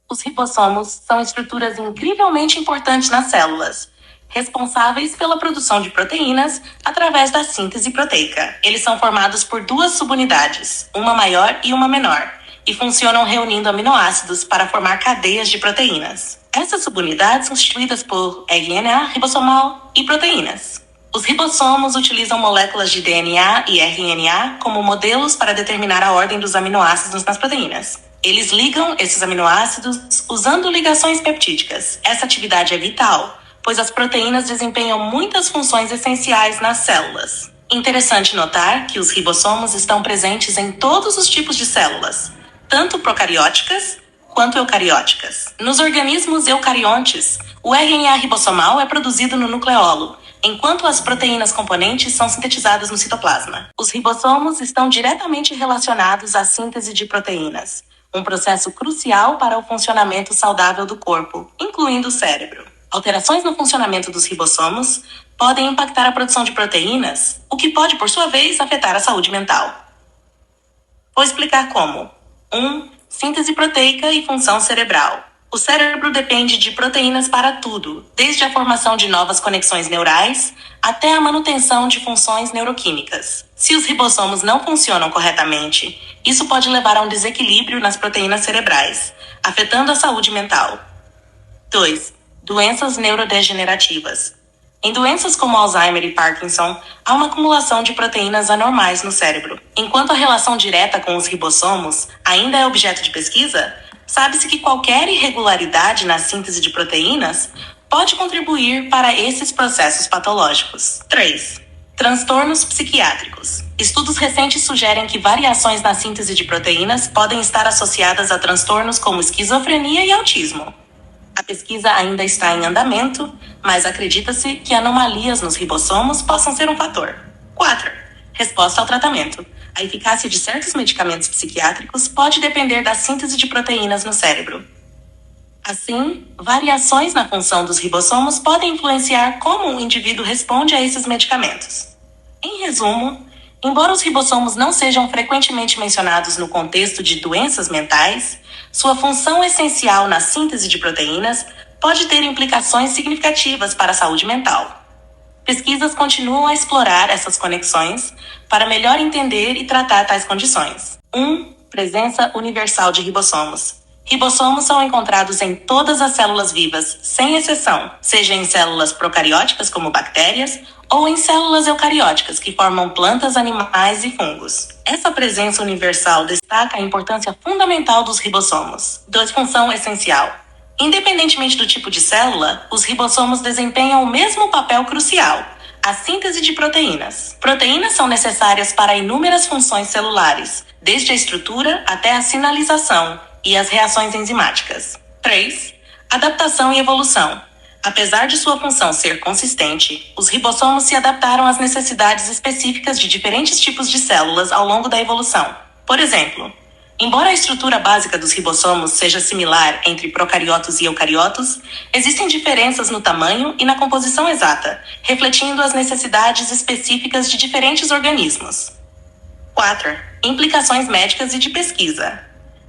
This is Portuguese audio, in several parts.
Os ribossomos são estruturas incrivelmente importantes nas células, responsáveis pela produção de proteínas através da síntese proteica. Eles são formados por duas subunidades, uma maior e uma menor, e funcionam reunindo aminoácidos para formar cadeias de proteínas. Essas subunidades são constituídas por RNA ribossomal e proteínas. Os ribossomos utilizam moléculas de DNA e RNA como modelos para determinar a ordem dos aminoácidos nas proteínas. Eles ligam esses aminoácidos usando ligações peptídicas. Essa atividade é vital, pois as proteínas desempenham muitas funções essenciais nas células. Interessante notar que os ribossomos estão presentes em todos os tipos de células, tanto procarióticas quanto eucarióticas. Nos organismos eucariontes, o RNA ribossomal é produzido no nucleolo, enquanto as proteínas componentes são sintetizadas no citoplasma. Os ribossomos estão diretamente relacionados à síntese de proteínas, um processo crucial para o funcionamento saudável do corpo, incluindo o cérebro. Alterações no funcionamento dos ribossomos podem impactar a produção de proteínas, o que pode, por sua vez, afetar a saúde mental. Vou explicar como. 1. Síntese proteica e função cerebral. O cérebro depende de proteínas para tudo, desde a formação de novas conexões neurais até a manutenção de funções neuroquímicas. Se os ribossomos não funcionam corretamente, isso pode levar a um desequilíbrio nas proteínas cerebrais, afetando a saúde mental. 2. Doenças neurodegenerativas. Em doenças como Alzheimer e Parkinson, há uma acumulação de proteínas anormais no cérebro. Enquanto a relação direta com os ribossomos ainda é objeto de pesquisa, sabe-se que qualquer irregularidade na síntese de proteínas pode contribuir para esses processos patológicos. 3. Transtornos psiquiátricos. Estudos recentes sugerem que variações na síntese de proteínas podem estar associadas a transtornos como esquizofrenia e autismo. A pesquisa ainda está em andamento, mas acredita-se que anomalias nos ribossomos possam ser um fator. 4. Resposta ao tratamento. A eficácia de certos medicamentos psiquiátricos pode depender da síntese de proteínas no cérebro. Assim, variações na função dos ribossomos podem influenciar como um indivíduo responde a esses medicamentos. Em resumo, embora os ribossomos não sejam frequentemente mencionados no contexto de doenças mentais, sua função essencial na síntese de proteínas pode ter implicações significativas para a saúde mental. Pesquisas continuam a explorar essas conexões para melhor entender e tratar tais condições. 1. Presença universal de ribossomos. Ribossomos são encontrados em todas as células vivas, sem exceção, seja em células procarióticas como bactérias ou em células eucarióticas que formam plantas, animais e fungos. Essa presença universal destaca a importância fundamental dos ribossomos. 2. Função essencial. Independentemente do tipo de célula, os ribossomos desempenham o mesmo papel crucial: a síntese de proteínas. Proteínas são necessárias para inúmeras funções celulares, desde a estrutura até a sinalização e as reações enzimáticas. 3. Adaptação e evolução. Apesar de sua função ser consistente, os ribossomos se adaptaram às necessidades específicas de diferentes tipos de células ao longo da evolução. Por exemplo, embora a estrutura básica dos ribossomos seja similar entre procariotos e eucariotos, existem diferenças no tamanho e na composição exata, refletindo as necessidades específicas de diferentes organismos. 4. Implicações médicas e de pesquisa.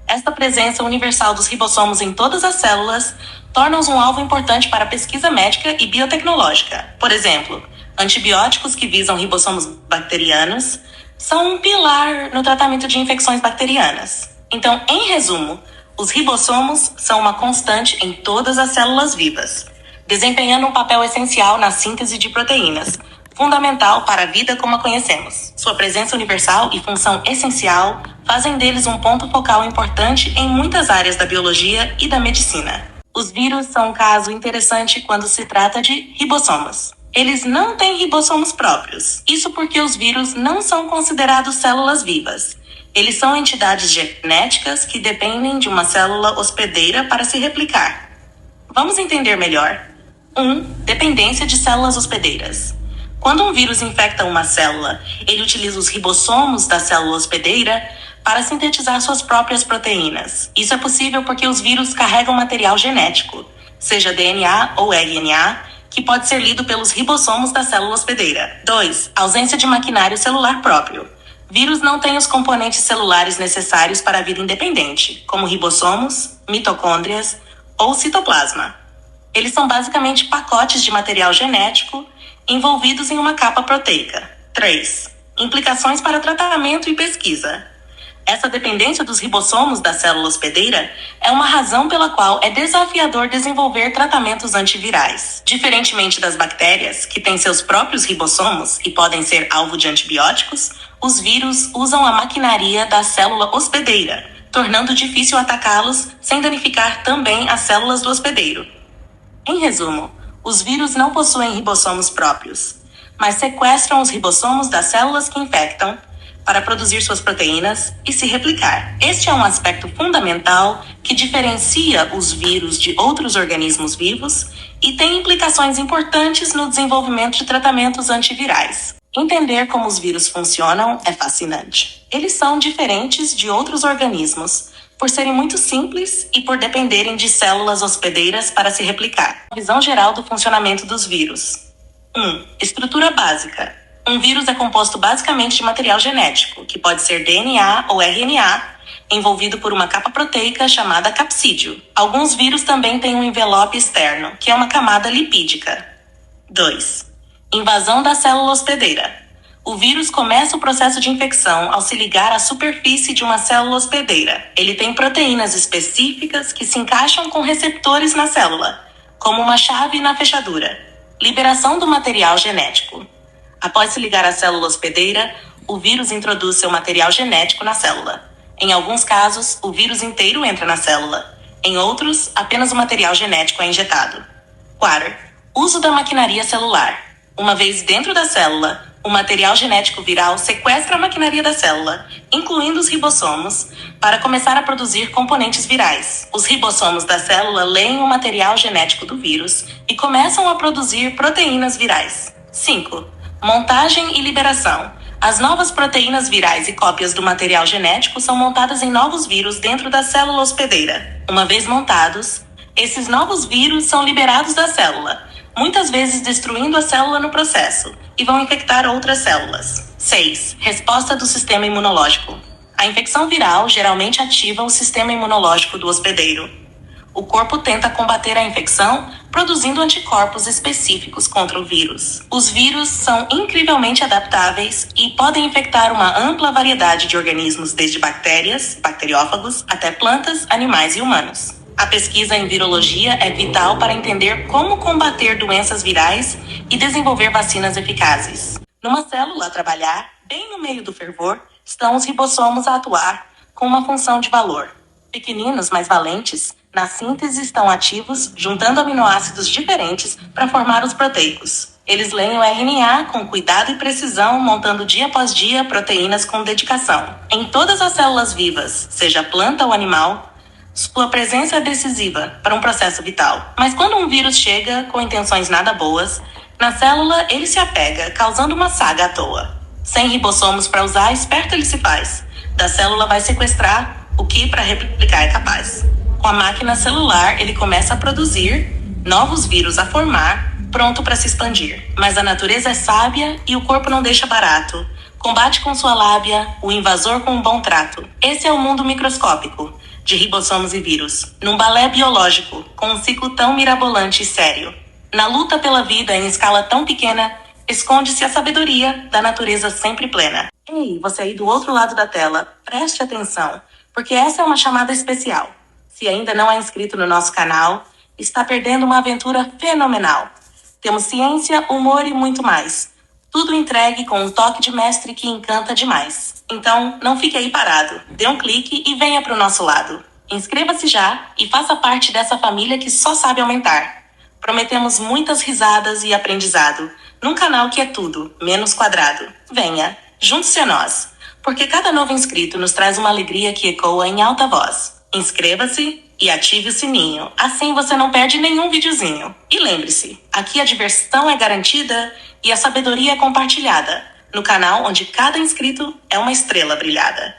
Esta presença universal dos ribossomos em todas as células torna-os um alvo importante para a pesquisa médica e biotecnológica. Por exemplo, antibióticos que visam ribossomos bacterianos são um pilar no tratamento de infecções bacterianas. Então, em resumo, os ribossomos são uma constante em todas as células vivas, desempenhando um papel essencial na síntese de proteínas, fundamental para a vida como a conhecemos. Sua presença universal e função essencial fazem deles um ponto focal importante em muitas áreas da biologia e da medicina. Os vírus são um caso interessante quando se trata de ribossomos. Eles não têm ribossomos próprios. Isso porque os vírus não são considerados células vivas. Eles são entidades genéticas que dependem de uma célula hospedeira para se replicar. Vamos entender melhor. 1. Dependência de células hospedeiras. Quando um vírus infecta uma célula, ele utiliza os ribossomos da célula hospedeira para sintetizar suas próprias proteínas. Isso é possível porque os vírus carregam material genético, seja DNA ou RNA, que pode ser lido pelos ribossomos da célula hospedeira. 2. Ausência de maquinário celular próprio. Vírus não têm os componentes celulares necessários para a vida independente, como ribossomos, mitocôndrias ou citoplasma. Eles são basicamente pacotes de material genético envolvidos em uma capa proteica. 3. Implicações para tratamento e pesquisa. Essa dependência dos ribossomos da célula hospedeira é uma razão pela qual é desafiador desenvolver tratamentos antivirais. Diferentemente das bactérias, que têm seus próprios ribossomos e podem ser alvo de antibióticos, os vírus usam a maquinaria da célula hospedeira, tornando difícil atacá-los sem danificar também as células do hospedeiro. Em resumo, os vírus não possuem ribossomos próprios, mas sequestram os ribossomos das células que infectam para produzir suas proteínas e se replicar. Este é um aspecto fundamental que diferencia os vírus de outros organismos vivos e tem implicações importantes no desenvolvimento de tratamentos antivirais. Entender como os vírus funcionam é fascinante. Eles são diferentes de outros organismos, por serem muito simples e por dependerem de células hospedeiras para se replicar. Visão geral do funcionamento dos vírus. 1. Estrutura básica. Um vírus é composto basicamente de material genético, que pode ser DNA ou RNA, envolvido por uma capa proteica chamada capsídeo. Alguns vírus também têm um envelope externo, que é uma camada lipídica. 2. Invasão da célula hospedeira. O vírus começa o processo de infecção ao se ligar à superfície de uma célula hospedeira. Ele tem proteínas específicas que se encaixam com receptores na célula, como uma chave na fechadura. Liberação do material genético. Após se ligar à célula hospedeira, o vírus introduz seu material genético na célula. Em alguns casos, o vírus inteiro entra na célula. Em outros, apenas o material genético é injetado. 4. Uso da maquinaria celular. Uma vez dentro da célula, o material genético viral sequestra a maquinaria da célula, incluindo os ribossomos, para começar a produzir componentes virais. Os ribossomos da célula leem o material genético do vírus e começam a produzir proteínas virais. 5. Montagem e liberação. As novas proteínas virais e cópias do material genético são montadas em novos vírus dentro da célula hospedeira. Uma vez montados, esses novos vírus são liberados da célula, muitas vezes destruindo a célula no processo, e vão infectar outras células. 6. Resposta do sistema imunológico. A infecção viral geralmente ativa o sistema imunológico do hospedeiro. O corpo tenta combater a infecção produzindo anticorpos específicos contra o vírus. Os vírus são incrivelmente adaptáveis e podem infectar uma ampla variedade de organismos, desde bactérias, bacteriófagos, até plantas, animais e humanos. A pesquisa em virologia é vital para entender como combater doenças virais e desenvolver vacinas eficazes. Numa célula a trabalhar, bem no meio do fervor, estão os ribossomos a atuar com uma função de valor. Pequeninos, mas valentes, na síntese estão ativos, juntando aminoácidos diferentes para formar os proteicos. Eles leem o RNA com cuidado e precisão, montando dia após dia proteínas com dedicação. Em todas as células vivas, seja planta ou animal, sua presença é decisiva para um processo vital. Mas quando um vírus chega com intenções nada boas, na célula ele se apega, causando uma saga à toa. Sem ribossomos para usar, esperto ele se faz. Da célula vai sequestrar o que para replicar é capaz. Com a máquina celular, ele começa a produzir novos vírus a formar, pronto para se expandir. Mas a natureza é sábia e o corpo não deixa barato. Combate com sua lábia, o invasor com um bom trato. Esse é o mundo microscópico de ribossomos e vírus, num balé biológico, com um ciclo tão mirabolante e sério. Na luta pela vida em escala tão pequena, esconde-se a sabedoria da natureza sempre plena. Ei, você aí do outro lado da tela, preste atenção, porque essa é uma chamada especial. Se ainda não é inscrito no nosso canal, está perdendo uma aventura fenomenal. Temos ciência, humor e muito mais. Tudo entregue com um toque de mestre que encanta demais. Então, não fique aí parado. Dê um clique e venha para o nosso lado. Inscreva-se já e faça parte dessa família que só sabe aumentar. Prometemos muitas risadas e aprendizado, num canal que é tudo, menos quadrado. Venha, junte-se a nós, porque cada novo inscrito nos traz uma alegria que ecoa em alta voz. Inscreva-se e ative o sininho, assim você não perde nenhum videozinho. E lembre-se, aqui a diversão é garantida e a sabedoria é compartilhada, no canal onde cada inscrito é uma estrela brilhada.